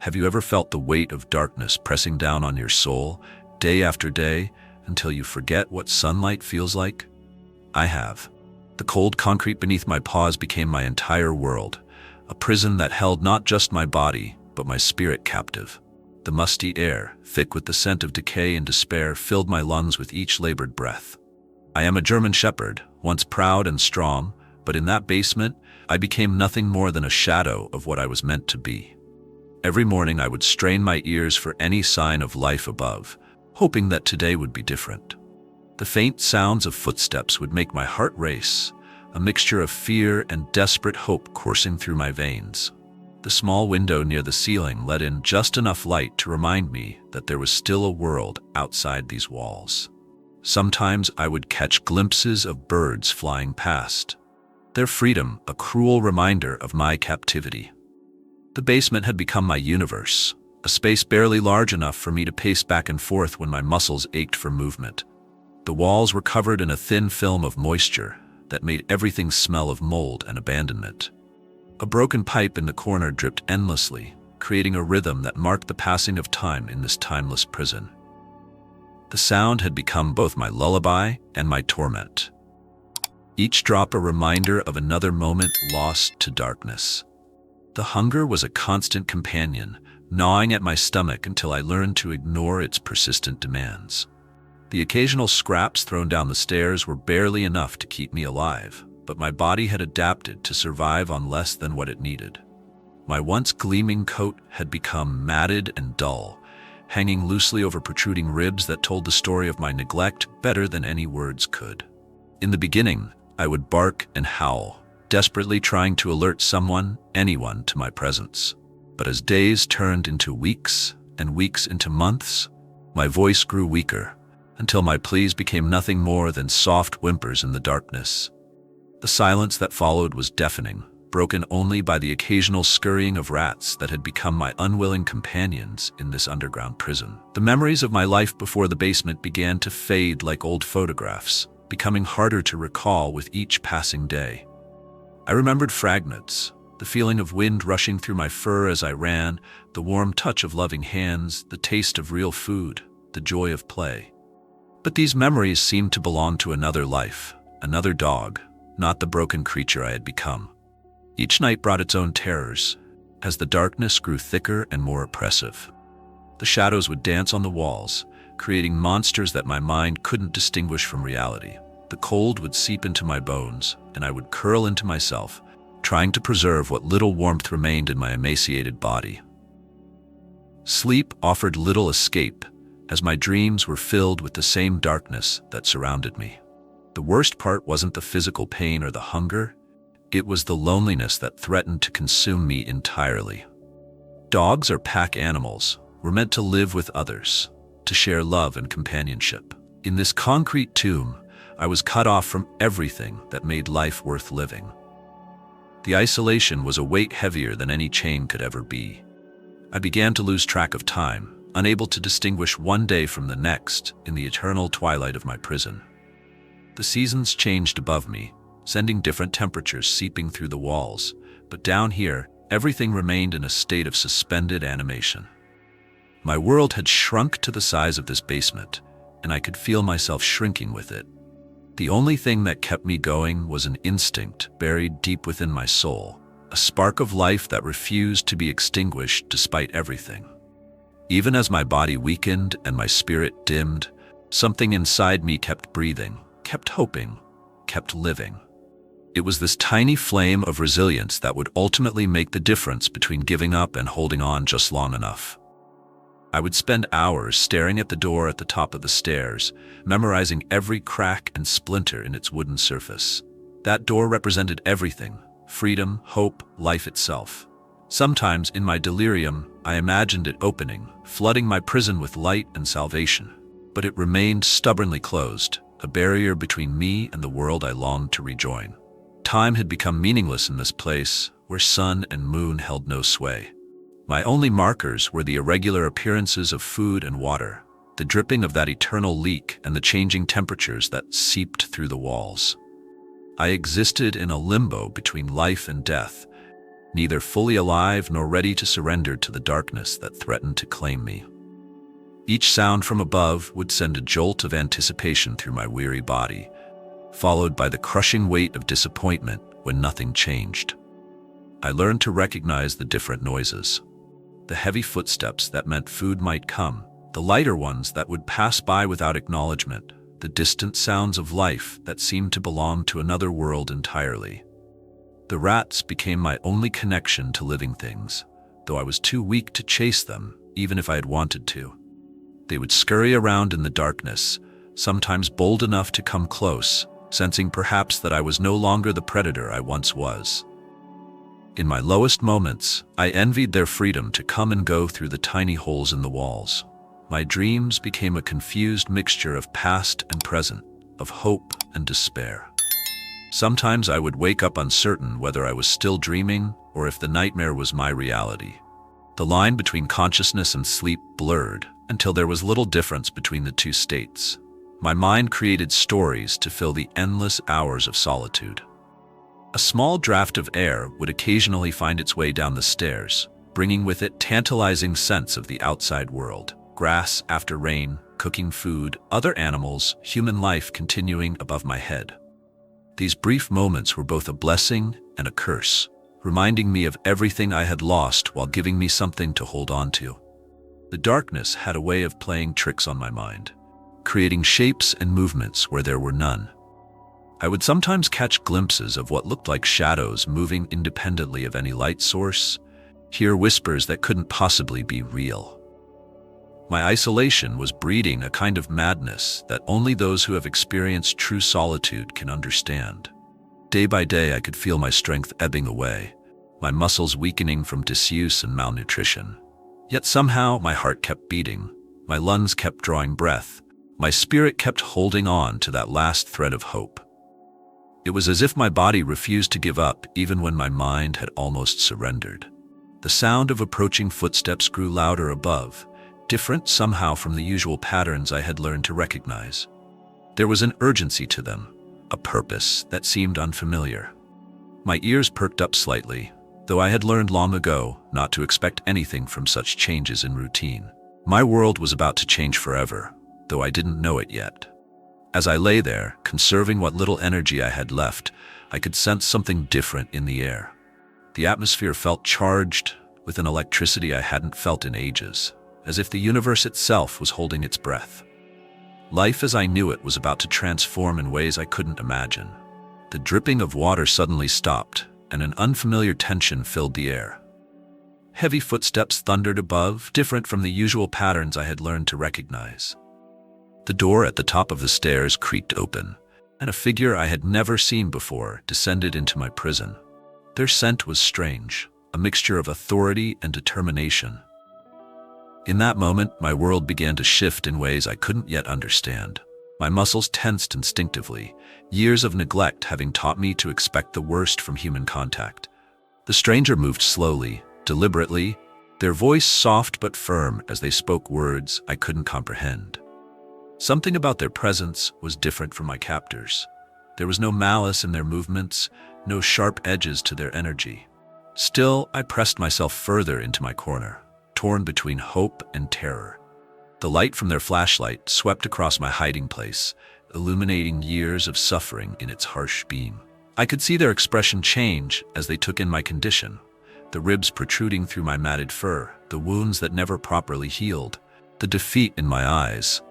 Have you ever felt the weight of darkness pressing down on your soul, day after day, until you forget what sunlight feels like? I have. The cold concrete beneath my paws became my entire world, a prison that held not just my body, but my spirit captive. The musty air, thick with the scent of decay and despair, filled my lungs with each labored breath. I am a German shepherd, once proud and strong, but in that basement, I became nothing more than a shadow of what I was meant to be. Every morning I would strain my ears for any sign of life above, hoping that today would be different. The faint sounds of footsteps would make my heart race, a mixture of fear and desperate hope coursing through my veins. The small window near the ceiling let in just enough light to remind me that there was still a world outside these walls. Sometimes I would catch glimpses of birds flying past, their freedom a cruel reminder of my captivity. The basement had become my universe, a space barely large enough for me to pace back and forth when my muscles ached for movement. The walls were covered in a thin film of moisture that made everything smell of mold and abandonment. A broken pipe in the corner dripped endlessly, creating a rhythm that marked the passing of time in this timeless prison. The sound had become both my lullaby and my torment, each drop a reminder of another moment lost to darkness. The hunger was a constant companion, gnawing at my stomach until I learned to ignore its persistent demands. The occasional scraps thrown down the stairs were barely enough to keep me alive, but my body had adapted to survive on less than what it needed. My once gleaming coat had become matted and dull, hanging loosely over protruding ribs that told the story of my neglect better than any words could. In the beginning, I would bark and howl, desperately trying to alert someone, anyone, to my presence. But as days turned into weeks and weeks into months, my voice grew weaker, until my pleas became nothing more than soft whimpers in the darkness. The silence that followed was deafening, broken only by the occasional scurrying of rats that had become my unwilling companions in this underground prison. The memories of my life before the basement began to fade like old photographs, becoming harder to recall with each passing day. I remembered fragments, the feeling of wind rushing through my fur as I ran, the warm touch of loving hands, the taste of real food, the joy of play. But these memories seemed to belong to another life, another dog, not the broken creature I had become. Each night brought its own terrors, as the darkness grew thicker and more oppressive. The shadows would dance on the walls, creating monsters that my mind couldn't distinguish from reality. The cold would seep into my bones, and I would curl into myself, trying to preserve what little warmth remained in my emaciated body. Sleep offered little escape, as my dreams were filled with the same darkness that surrounded me. The worst part wasn't the physical pain or the hunger, it was the loneliness that threatened to consume me entirely. Dogs are pack animals, were meant to live with others, to share love and companionship. In this concrete tomb, I was cut off from everything that made life worth living. The isolation was a weight heavier than any chain could ever be. I began to lose track of time, unable to distinguish one day from the next in the eternal twilight of my prison. The seasons changed above me, sending different temperatures seeping through the walls, but down here, everything remained in a state of suspended animation. My world had shrunk to the size of this basement, and I could feel myself shrinking with it. The only thing that kept me going was an instinct buried deep within my soul, a spark of life that refused to be extinguished despite everything. Even as my body weakened and my spirit dimmed, something inside me kept breathing, kept hoping, kept living. It was this tiny flame of resilience that would ultimately make the difference between giving up and holding on just long enough. I would spend hours staring at the door at the top of the stairs, memorizing every crack and splinter in its wooden surface. That door represented everything: freedom, hope, life itself. Sometimes, in my delirium, I imagined it opening, flooding my prison with light and salvation. But it remained stubbornly closed, a barrier between me and the world I longed to rejoin. Time had become meaningless in this place, where sun and moon held no sway. My only markers were the irregular appearances of food and water, the dripping of that eternal leak, and the changing temperatures that seeped through the walls. I existed in a limbo between life and death, neither fully alive nor ready to surrender to the darkness that threatened to claim me. Each sound from above would send a jolt of anticipation through my weary body, followed by the crushing weight of disappointment when nothing changed. I learned to recognize the different noises. The heavy footsteps that meant food might come, the lighter ones that would pass by without acknowledgement, the distant sounds of life that seemed to belong to another world entirely. The rats became my only connection to living things, though I was too weak to chase them, even if I had wanted to. They would scurry around in the darkness, sometimes bold enough to come close, sensing perhaps that I was no longer the predator I once was. In my lowest moments, I envied their freedom to come and go through the tiny holes in the walls. My dreams became a confused mixture of past and present, of hope and despair. Sometimes I would wake up uncertain whether I was still dreaming or if the nightmare was my reality. The line between consciousness and sleep blurred until there was little difference between the two states. My mind created stories to fill the endless hours of solitude. A small draft of air would occasionally find its way down the stairs, bringing with it tantalizing sense of the outside world. Grass after rain, cooking food, other animals, human life continuing above my head. These brief moments were both a blessing and a curse, reminding me of everything I had lost while giving me something to hold on to. The darkness had a way of playing tricks on my mind, creating shapes and movements where there were none. I would sometimes catch glimpses of what looked like shadows moving independently of any light source, hear whispers that couldn't possibly be real. My isolation was breeding a kind of madness that only those who have experienced true solitude can understand. Day by day, I could feel my strength ebbing away, my muscles weakening from disuse and malnutrition. Yet somehow my heart kept beating, my lungs kept drawing breath, my spirit kept holding on to that last thread of hope. It was as if my body refused to give up even when my mind had almost surrendered. The sound of approaching footsteps grew louder above, different somehow from the usual patterns I had learned to recognize. There was an urgency to them, a purpose that seemed unfamiliar. My ears perked up slightly, though I had learned long ago not to expect anything from such changes in routine. My world was about to change forever, though I didn't know it yet. As I lay there, conserving what little energy I had left, I could sense something different in the air. The atmosphere felt charged with an electricity I hadn't felt in ages, as if the universe itself was holding its breath. Life as I knew it was about to transform in ways I couldn't imagine. The dripping of water suddenly stopped, and an unfamiliar tension filled the air. Heavy footsteps thundered above, different from the usual patterns I had learned to recognize. The door at the top of the stairs creaked open, and a figure I had never seen before descended into my prison. Their scent was strange, a mixture of authority and determination. In that moment, my world began to shift in ways I couldn't yet understand. My muscles tensed instinctively, years of neglect having taught me to expect the worst from human contact. The stranger moved slowly, deliberately, their voice soft but firm as they spoke words I couldn't comprehend. Something about their presence was different from my captors. There was no malice in their movements, no sharp edges to their energy. Still, I pressed myself further into my corner, torn between hope and terror. The light from their flashlight swept across my hiding place, illuminating years of suffering in its harsh beam. I could see their expression change as they took in my condition, the ribs protruding through my matted fur, the wounds that never properly healed, the defeat in my eyes.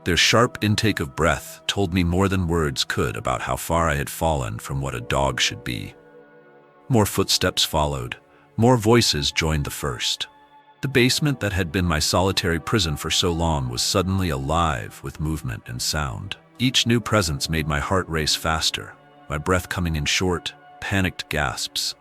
Their sharp intake of breath told me more than words could about how far I had fallen from what a dog should be. More footsteps followed, more voices joined the first. The basement that had been my solitary prison for so long was suddenly alive with movement and sound. Each new presence made my heart race faster, my breath coming in short, panicked gasps.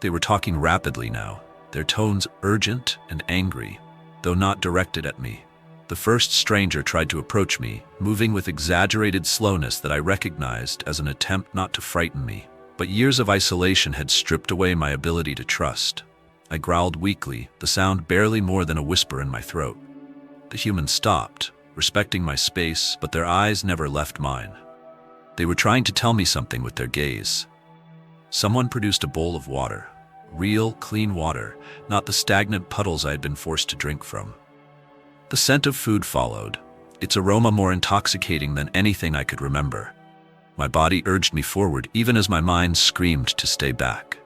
They were talking rapidly now, their tones urgent and angry, though not directed at me. The first stranger tried to approach me, moving with exaggerated slowness that I recognized as an attempt not to frighten me. But years of isolation had stripped away my ability to trust. I growled weakly, the sound barely more than a whisper in my throat. The human stopped, respecting my space, but their eyes never left mine. They were trying to tell me something with their gaze. Someone produced a bowl of water, real, clean water, not the stagnant puddles I had been forced to drink from. The scent of food followed, its aroma more intoxicating than anything I could remember. My body urged me forward even as my mind screamed to stay back.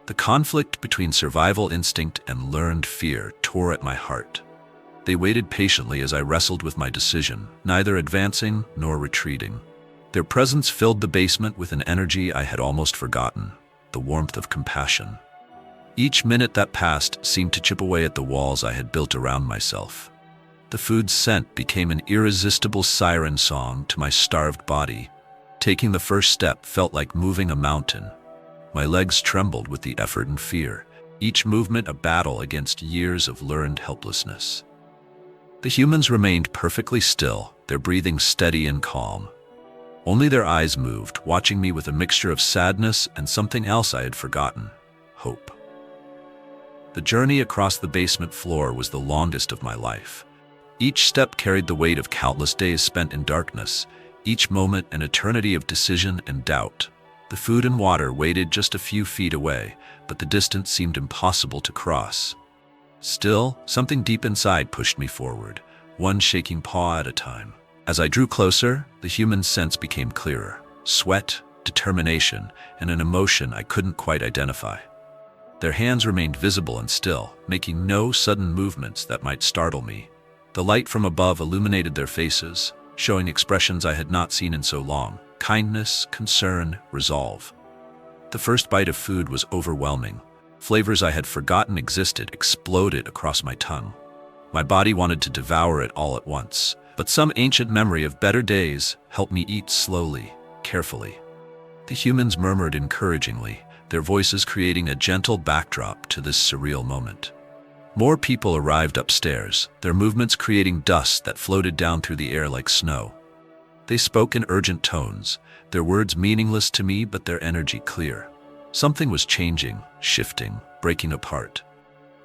The conflict between survival instinct and learned fear tore at my heart. They waited patiently as I wrestled with my decision, neither advancing nor retreating. Their presence filled the basement with an energy I had almost forgotten, the warmth of compassion. Each minute that passed seemed to chip away at the walls I had built around myself. The food's scent became an irresistible siren song to my starved body. Taking the first step felt like moving a mountain. My legs trembled with the effort and fear, each movement a battle against years of learned helplessness. The humans remained perfectly still, their breathing steady and calm. Only their eyes moved, watching me with a mixture of sadness and something else I had forgotten: hope. The journey across the basement floor was the longest of my life. Each step carried the weight of countless days spent in darkness, each moment an eternity of decision and doubt. The food and water waited just a few feet away, but the distance seemed impossible to cross. Still, something deep inside pushed me forward, one shaking paw at a time. As I drew closer, the human sense became clearer: sweat, determination, and an emotion I couldn't quite identify. Their hands remained visible and still, making no sudden movements that might startle me. The light from above illuminated their faces, showing expressions I had not seen in so long: kindness, concern, resolve. The first bite of food was overwhelming. Flavors I had forgotten existed exploded across my tongue. My body wanted to devour it all at once, but some ancient memory of better days helped me eat slowly, carefully. The humans murmured encouragingly, their voices creating a gentle backdrop to this surreal moment. More people arrived upstairs, their movements creating dust that floated down through the air like snow. They spoke in urgent tones, their words meaningless to me but their energy clear. Something was changing, shifting, breaking apart.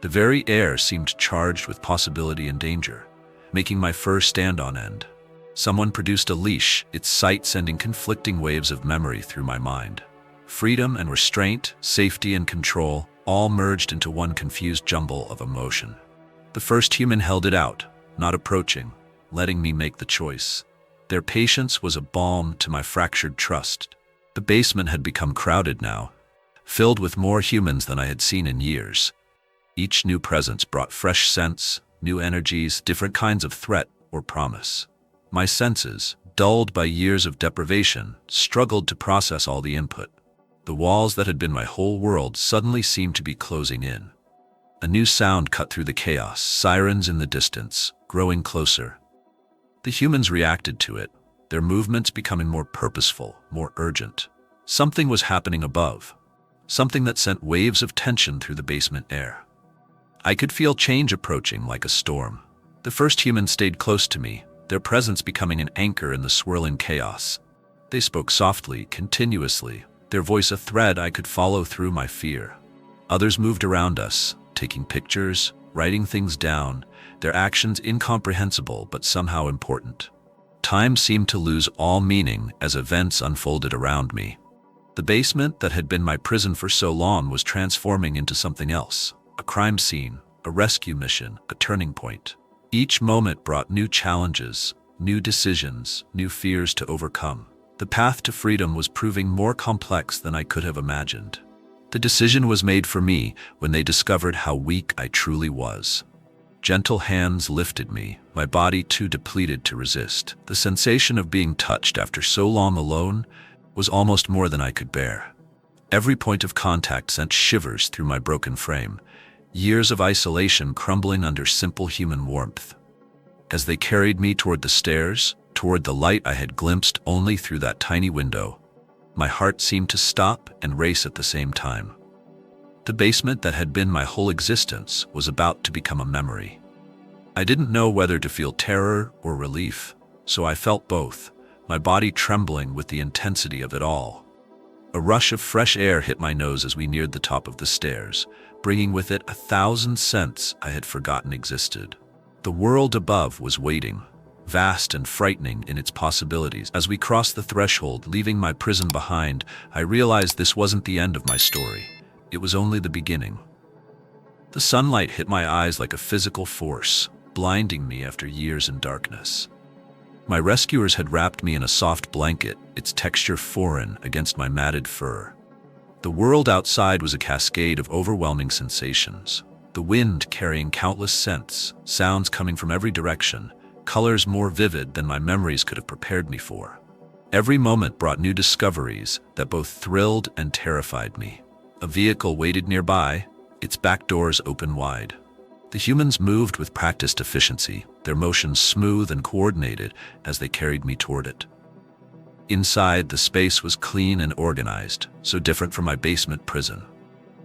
The very air seemed charged with possibility and danger, making my fur stand on end. Someone produced a leash, its sight sending conflicting waves of memory through my mind. Freedom and restraint, safety and control, all merged into one confused jumble of emotion. The first human held it out, not approaching, letting me make the choice. Their patience was a balm to my fractured trust. The basement had become crowded now, filled with more humans than I had seen in years. Each new presence brought fresh scents, new energies, different kinds of threat or promise. My senses, dulled by years of deprivation, struggled to process all the input. The walls that had been my whole world suddenly seemed to be closing in. A new sound cut through the chaos, sirens in the distance, growing closer. The humans reacted to it, their movements becoming more purposeful, more urgent. Something was happening above, something that sent waves of tension through the basement air. I could feel change approaching like a storm. The first humans stayed close to me, their presence becoming an anchor in the swirling chaos. They spoke softly, continuously, their voice a thread I could follow through my fear. Others moved around us, taking pictures, writing things down, their actions incomprehensible but somehow important. Time seemed to lose all meaning as events unfolded around me. The basement that had been my prison for so long was transforming into something else. A crime scene, a rescue mission, a turning point. Each moment brought new challenges, new decisions, new fears to overcome. The path to freedom was proving more complex than I could have imagined. The decision was made for me when they discovered how weak I truly was. Gentle hands lifted me, my body too depleted to resist. The sensation of being touched after so long alone was almost more than I could bear. Every point of contact sent shivers through my broken frame, years of isolation crumbling under simple human warmth. As they carried me toward the stairs, toward the light I had glimpsed only through that tiny window, my heart seemed to stop and race at the same time. The basement that had been my whole existence was about to become a memory. I didn't know whether to feel terror or relief, so I felt both, my body trembling with the intensity of it all. A rush of fresh air hit my nose as we neared the top of the stairs, bringing with it 1,000 scents I had forgotten existed. The world above was waiting, vast and frightening in its possibilities. As we crossed the threshold, leaving my prison behind, I realized this wasn't the end of my story. it was only the beginning. The sunlight hit my eyes like a physical force, blinding me after years in darkness. My rescuers had wrapped me in a soft blanket, its texture foreign against my matted fur. The world outside was a cascade of overwhelming sensations. The wind carrying countless scents, sounds coming from every direction, colors more vivid than my memories could have prepared me for. Every moment brought new discoveries that both thrilled and terrified me. A vehicle waited nearby, its back doors open wide. The humans moved with practiced efficiency, their motions smooth and coordinated as they carried me toward it. Inside, the space was clean and organized, so different from my basement prison.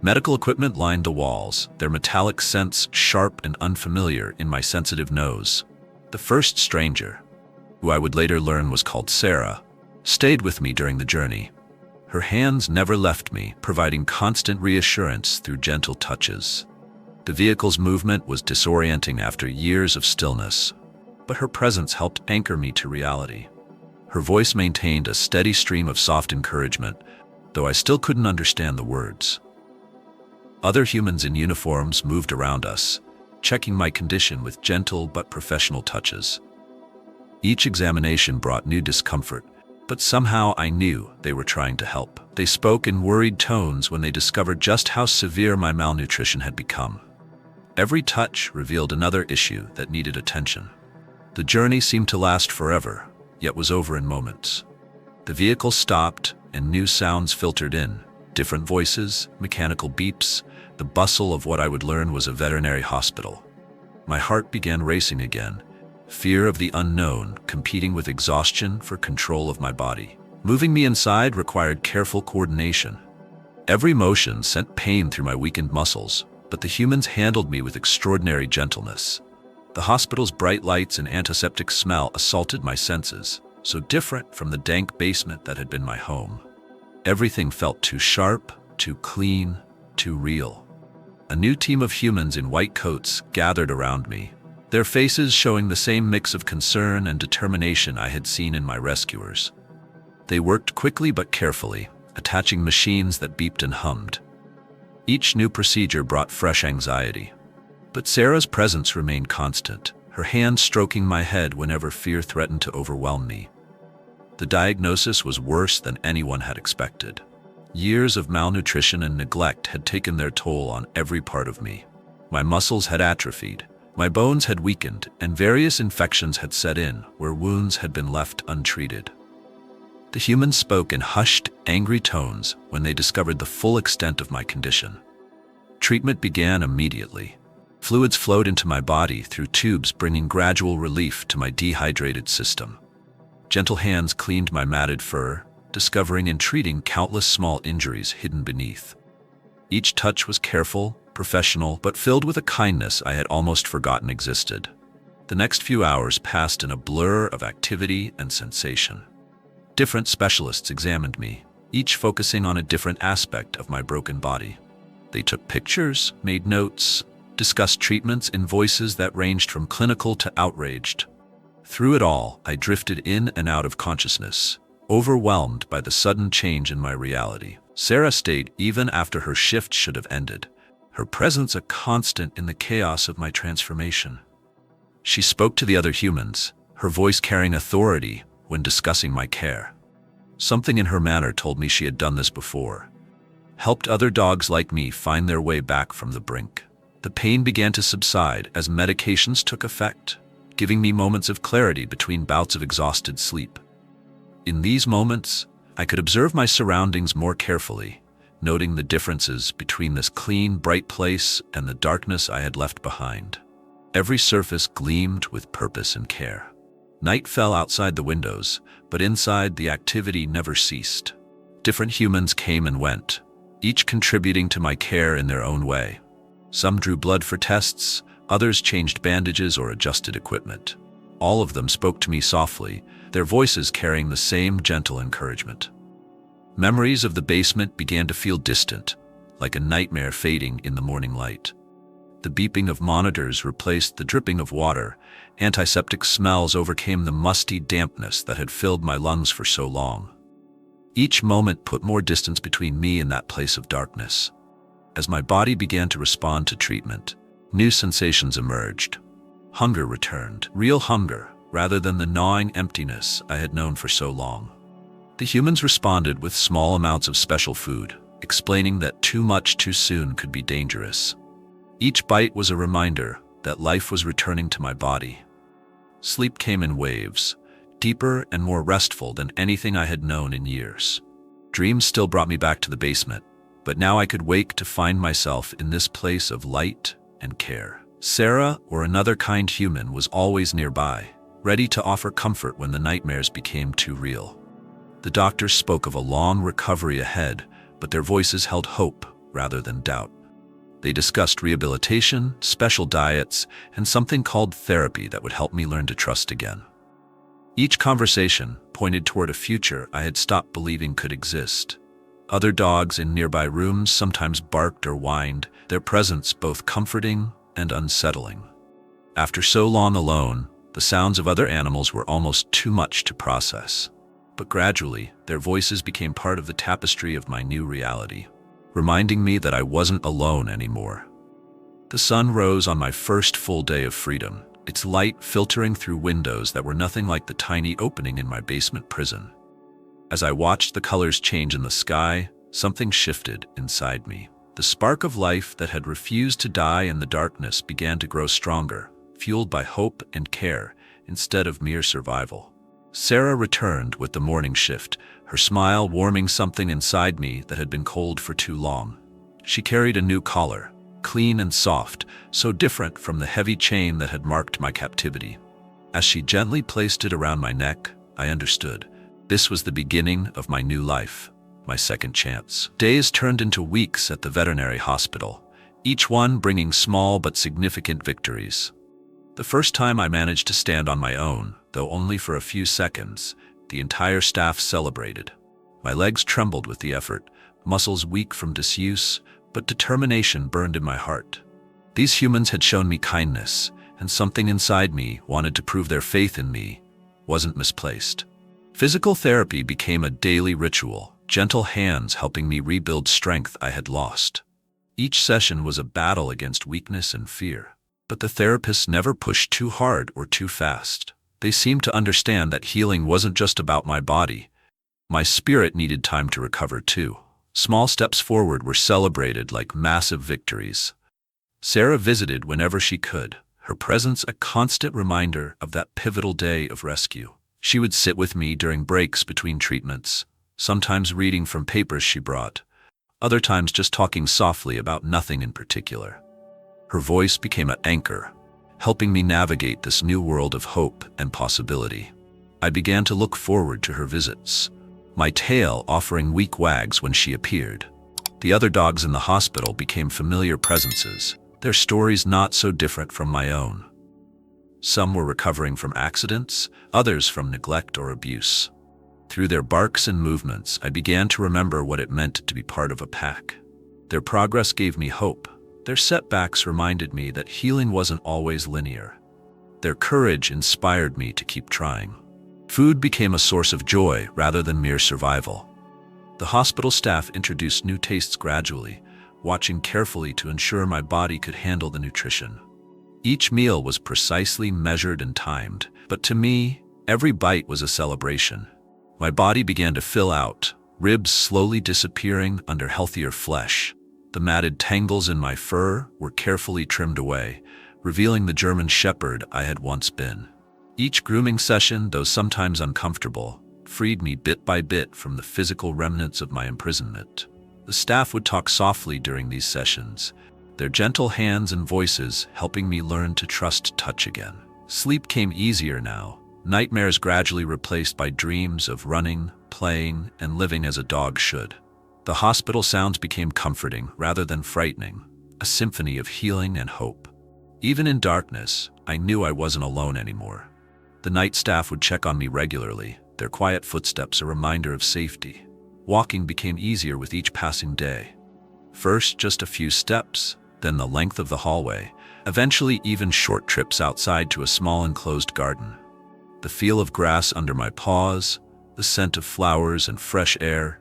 Medical equipment lined the walls, their metallic scents sharp and unfamiliar in my sensitive nose. The first stranger, who I would later learn was called Sarah, stayed with me during the journey. Her hands never left me, providing constant reassurance through gentle touches. The vehicle's movement was disorienting after years of stillness, but her presence helped anchor me to reality. Her voice maintained a steady stream of soft encouragement, though I still couldn't understand the words. Other humans in uniforms moved around us, checking my condition with gentle but professional touches. Each examination brought new discomfort, but somehow I knew they were trying to help. They spoke in worried tones when they discovered just how severe my malnutrition had become. Every touch revealed another issue that needed attention. The journey seemed to last forever, yet was over in moments. The vehicle stopped, and new sounds filtered in. Different voices, mechanical beeps, the bustle of what I would learn was a veterinary hospital. My heart began racing again, fear of the unknown competing with exhaustion for control of my body. Moving me inside required careful coordination. Every motion sent pain through my weakened muscles, but the humans handled me with extraordinary gentleness. The hospital's bright lights and antiseptic smell assaulted my senses, so different from the dank basement that had been my home. Everything felt too sharp, too clean, too real. A new team of humans in white coats gathered around me, their faces showing the same mix of concern and determination I had seen in my rescuers. They worked quickly but carefully, attaching machines that beeped and hummed. Each new procedure brought fresh anxiety. But Sarah's presence remained constant, her hand stroking my head whenever fear threatened to overwhelm me. The diagnosis was worse than anyone had expected. Years of malnutrition and neglect had taken their toll on every part of me. My muscles had atrophied, my bones had weakened, and various infections had set in where wounds had been left untreated. The humans spoke in hushed, angry tones when they discovered the full extent of my condition. Treatment began immediately. Fluids flowed into my body through tubes, bringing gradual relief to my dehydrated system. Gentle hands cleaned my matted fur, discovering and treating countless small injuries hidden beneath. Each touch was careful, professional, but filled with a kindness I had almost forgotten existed. The next few hours passed in a blur of activity and sensation. Different specialists examined me, each focusing on a different aspect of my broken body. They took pictures, made notes, discussed treatments in voices that ranged from clinical to outraged. Through it all, I drifted in and out of consciousness, overwhelmed by the sudden change in my reality. Sarah stayed even after her shift should have ended, her presence a constant in the chaos of my transformation. She spoke to the other humans, her voice carrying authority when discussing my care. Something in her manner told me she had done this before, helped other dogs like me find their way back from the brink. The pain began to subside as medications took effect, giving me moments of clarity between bouts of exhausted sleep. In these moments, I could observe my surroundings more carefully, noting the differences between this clean, bright place and the darkness I had left behind. Every surface gleamed with purpose and care. Night fell outside the windows, but inside the activity never ceased. Different humans came and went, each contributing to my care in their own way. Some drew blood for tests, others changed bandages or adjusted equipment. All of them spoke to me softly, their voices carrying the same gentle encouragement. Memories of the basement began to feel distant, like a nightmare fading in the morning light. The beeping of monitors replaced the dripping of water. Antiseptic smells overcame the musty dampness that had filled my lungs for so long. Each moment put more distance between me and that place of darkness. As my body began to respond to treatment, new sensations emerged. Hunger returned, real hunger, rather than the gnawing emptiness I had known for so long. The humans responded with small amounts of special food, explaining that too much too soon could be dangerous. Each bite was a reminder that life was returning to my body. Sleep came in waves, deeper and more restful than anything I had known in years. Dreams still brought me back to the basement, but now I could wake to find myself in this place of light and care. Sarah, or another kind human, was always nearby, ready to offer comfort when the nightmares became too real. The doctors spoke of a long recovery ahead, but their voices held hope rather than doubt. They discussed rehabilitation, special diets, and something called therapy that would help me learn to trust again. Each conversation pointed toward a future I had stopped believing could exist. Other dogs in nearby rooms sometimes barked or whined, their presence both comforting and unsettling. After so long alone, the sounds of other animals were almost too much to process. But gradually, their voices became part of the tapestry of my new reality, reminding me that I wasn't alone anymore. The sun rose on my first full day of freedom, its light filtering through windows that were nothing like the tiny opening in my basement prison. As I watched the colors change in the sky, something shifted inside me. The spark of life that had refused to die in the darkness began to grow stronger, fueled by hope and care instead of mere survival. Sarah returned with the morning shift, her smile warming something inside me that had been cold for too long. She carried a new collar, clean and soft, so different from the heavy chain that had marked my captivity. As she gently placed it around my neck, I understood. This was the beginning of my new life, my second chance. Days turned into weeks at the veterinary hospital, each one bringing small but significant victories. The first time I managed to stand on my own, though only for a few seconds, the entire staff celebrated. My legs trembled with the effort, muscles weak from disuse, but determination burned in my heart. These humans had shown me kindness, and something inside me wanted to prove their faith in me wasn't misplaced. Physical therapy became a daily ritual, gentle hands helping me rebuild strength I had lost. Each session was a battle against weakness and fear, but the therapists never pushed too hard or too fast. They seemed to understand that healing wasn't just about my body. My spirit needed time to recover too. Small steps forward were celebrated like massive victories. Sarah visited whenever she could, her presence a constant reminder of that pivotal day of rescue. She would sit with me during breaks between treatments, sometimes reading from papers she brought, other times just talking softly about nothing in particular. Her voice became an anchor, helping me navigate this new world of hope and possibility. I began to look forward to her visits, my tail offering weak wags when she appeared. The other dogs in the hospital became familiar presences, their stories not so different from my own. Some were recovering from accidents, others from neglect or abuse. Through their barks and movements, I began to remember what it meant to be part of a pack. Their progress gave me hope. Their setbacks reminded me that healing wasn't always linear. Their courage inspired me to keep trying. Food became a source of joy rather than mere survival. The hospital staff introduced new tastes gradually, watching carefully to ensure my body could handle the nutrition. Each meal was precisely measured and timed, but to me, every bite was a celebration. My body began to fill out, ribs slowly disappearing under healthier flesh. The matted tangles in my fur were carefully trimmed away, revealing the German shepherd I had once been. Each grooming session, though sometimes uncomfortable, freed me bit by bit from the physical remnants of my imprisonment. The staff would talk softly during these sessions, their gentle hands and voices helping me learn to trust touch again. Sleep came easier now, nightmares gradually replaced by dreams of running, playing, and living as a dog should. The hospital sounds became comforting rather than frightening, a symphony of healing and hope. Even in darkness, I knew I wasn't alone anymore. The night staff would check on me regularly, their quiet footsteps a reminder of safety. Walking became easier with each passing day. First, just a few steps, then the length of the hallway, eventually even short trips outside to a small enclosed garden. The feel of grass under my paws, the scent of flowers and fresh air.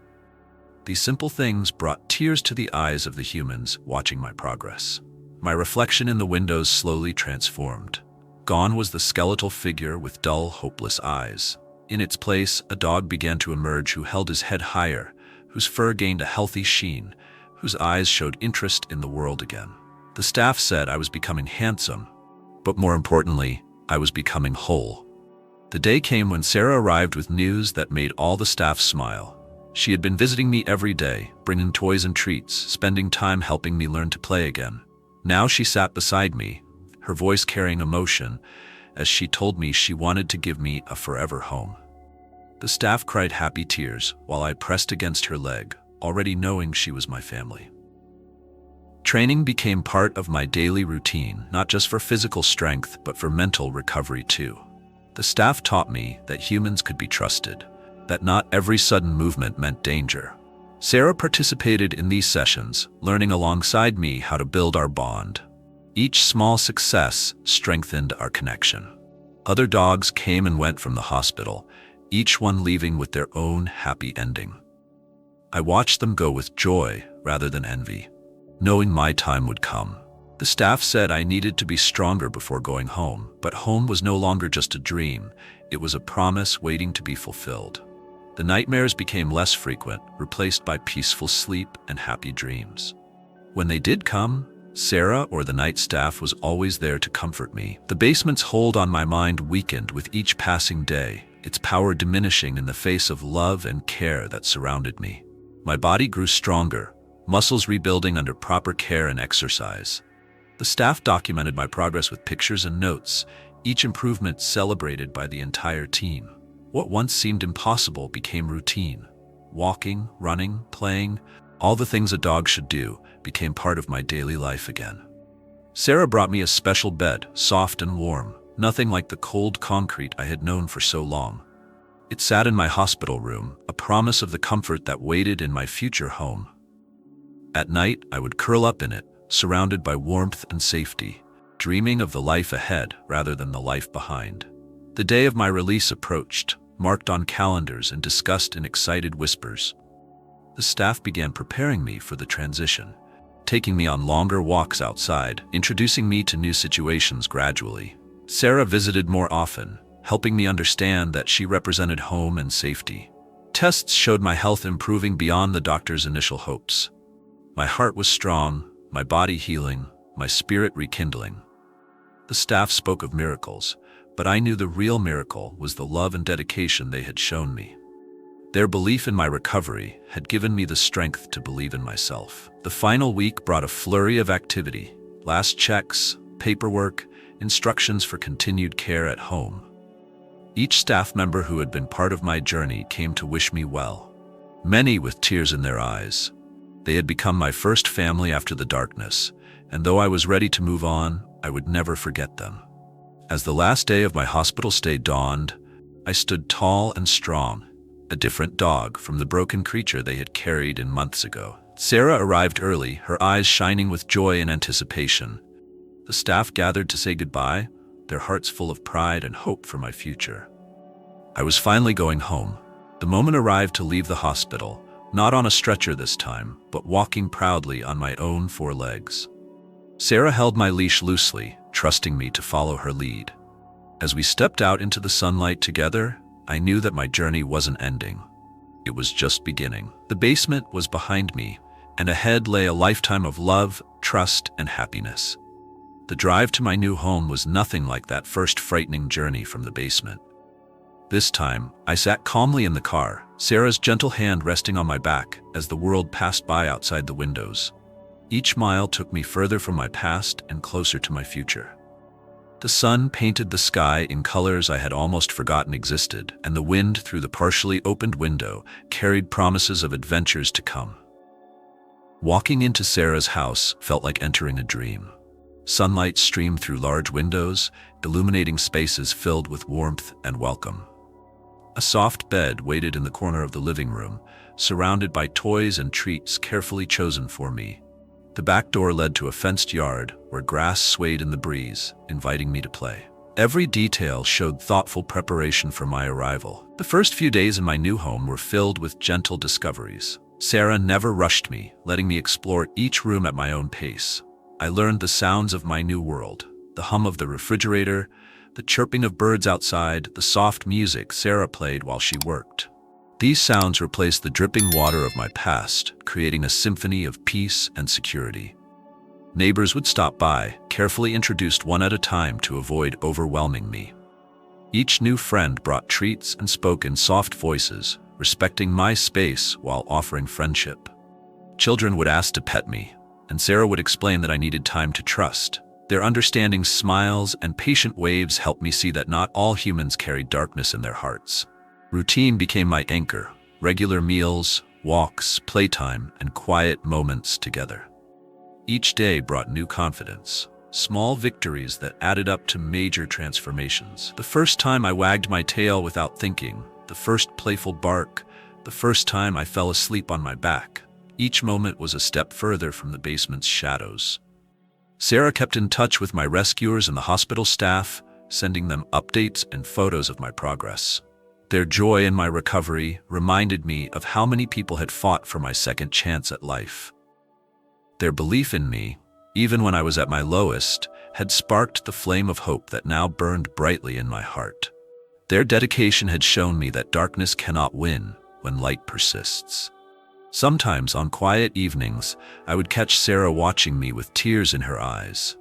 These simple things brought tears to the eyes of the humans watching my progress. My reflection in the windows slowly transformed. Gone was the skeletal figure with dull, hopeless eyes. In its place, a dog began to emerge who held his head higher, whose fur gained a healthy sheen, whose eyes showed interest in the world again. The staff said I was becoming handsome, but more importantly, I was becoming whole. The day came when Sarah arrived with news that made all the staff smile. She had been visiting me every day, bringing toys and treats, spending time helping me learn to play again. Now she sat beside me, her voice carrying emotion, as she told me she wanted to give me a forever home. The staff cried happy tears while I pressed against her leg, already knowing she was my family. Training became part of my daily routine, not just for physical strength, but for mental recovery too. The staff taught me that humans could be trusted, that not every sudden movement meant danger. Sarah participated in these sessions, learning alongside me how to build our bond. Each small success strengthened our connection. Other dogs came and went from the hospital, each one leaving with their own happy ending. I watched them go with joy rather than envy, knowing my time would come. The staff said I needed to be stronger before going home, but home was no longer just a dream, it was a promise waiting to be fulfilled. The nightmares became less frequent, replaced by peaceful sleep and happy dreams. When they did come, Sarah or the night staff was always there to comfort me. The basement's hold on my mind weakened with each passing day, its power diminishing in the face of love and care that surrounded me. My body grew stronger, muscles rebuilding under proper care and exercise. The staff documented my progress with pictures and notes, each improvement celebrated by the entire team. What once seemed impossible became routine. Walking, running, playing, all the things a dog should do, became part of my daily life again. Sarah brought me a special bed, soft and warm, nothing like the cold concrete I had known for so long. It sat in my hospital room, a promise of the comfort that waited in my future home. At night, I would curl up in it, surrounded by warmth and safety, dreaming of the life ahead rather than the life behind. The day of my release approached, marked on calendars and discussed in excited whispers. The staff began preparing me for the transition, taking me on longer walks outside, introducing me to new situations gradually. Sarah visited more often, helping me understand that she represented home and safety. Tests showed my health improving beyond the doctor's initial hopes. My heart was strong, my body healing, my spirit rekindling. The staff spoke of miracles, but I knew the real miracle was the love and dedication they had shown me. Their belief in my recovery had given me the strength to believe in myself. The final week brought a flurry of activity, last checks, paperwork, instructions for continued care at home. Each staff member who had been part of my journey came to wish me well, many with tears in their eyes. They had become my first family after the darkness, and though I was ready to move on, I would never forget them. As the last day of my hospital stay dawned, I stood tall and strong, a different dog from the broken creature they had carried in months ago. Sarah arrived early, her eyes shining with joy and anticipation. The staff gathered to say goodbye, their hearts full of pride and hope for my future. I was finally going home. The moment arrived to leave the hospital, not on a stretcher this time, but walking proudly on my own 4 legs. Sarah held my leash loosely, trusting me to follow her lead. As we stepped out into the sunlight together, I knew that my journey wasn't ending. It was just beginning. The basement was behind me, and ahead lay a lifetime of love, trust, and happiness. The drive to my new home was nothing like that first frightening journey from the basement. This time, I sat calmly in the car, Sarah's gentle hand resting on my back as the world passed by outside the windows. Each mile took me further from my past and closer to my future. The sun painted the sky in colors I had almost forgotten existed, and the wind through the partially opened window carried promises of adventures to come. Walking into Sarah's house felt like entering a dream. Sunlight streamed through large windows, illuminating spaces filled with warmth and welcome. A soft bed waited in the corner of the living room, surrounded by toys and treats carefully chosen for me. The back door led to a fenced yard where grass swayed in the breeze, inviting me to play. Every detail showed thoughtful preparation for my arrival. The first few days in my new home were filled with gentle discoveries. Sarah never rushed me, letting me explore each room at my own pace. I learned the sounds of my new world, the hum of the refrigerator, the chirping of birds outside, the soft music Sarah played while she worked. These sounds replaced the dripping water of my past, creating a symphony of peace and security. Neighbors would stop by, carefully introduced one at a time to avoid overwhelming me. Each new friend brought treats and spoke in soft voices, respecting my space while offering friendship. Children would ask to pet me, and Sarah would explain that I needed time to trust. Their understanding smiles and patient waves helped me see that not all humans carry darkness in their hearts. Routine became my anchor, regular meals, walks, playtime, and quiet moments together. Each day brought new confidence, small victories that added up to major transformations. The first time I wagged my tail without thinking, the first playful bark, the first time I fell asleep on my back. Each moment was a step further from the basement's shadows. Sarah kept in touch with my rescuers and the hospital staff, sending them updates and photos of my progress. Their joy in my recovery reminded me of how many people had fought for my second chance at life. Their belief in me, even when I was at my lowest, had sparked the flame of hope that now burned brightly in my heart. Their dedication had shown me that darkness cannot win when light persists. Sometimes on quiet evenings, I would catch Sarah watching me with tears in her eyes.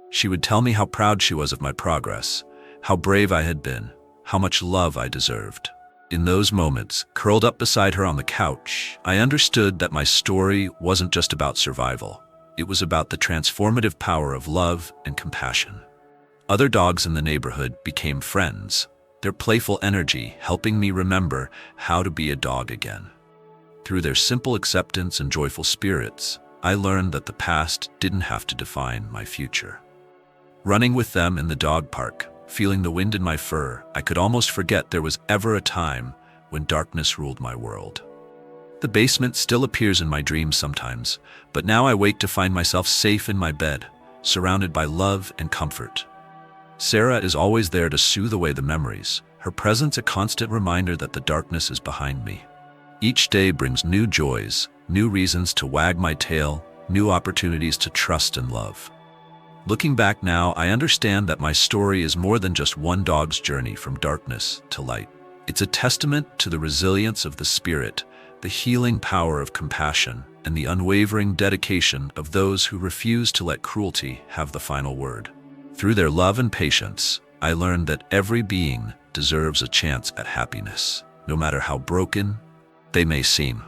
She would tell me how proud she was of my progress, how brave I had been, how much love I deserved. In those moments, curled up beside her on the couch, I understood that my story wasn't just about survival. It was about the transformative power of love and compassion. Other dogs in the neighborhood became friends, their playful energy helping me remember how to be a dog again. Through their simple acceptance and joyful spirits, I learned that the past didn't have to define my future. Running with them in the dog park, feeling the wind in my fur, I could almost forget there was ever a time when darkness ruled my world. The basement still appears in my dreams sometimes, but now I wake to find myself safe in my bed, surrounded by love and comfort. Sarah is always there to soothe away the memories, her presence a constant reminder that the darkness is behind me. Each day brings new joys, new reasons to wag my tail, new opportunities to trust and love. Looking back now, I understand that my story is more than just one dog's journey from darkness to light. It's a testament to the resilience of the spirit, the healing power of compassion, and the unwavering dedication of those who refuse to let cruelty have the final word. Through their love and patience, I learned that every being deserves a chance at happiness, no matter how broken they may seem.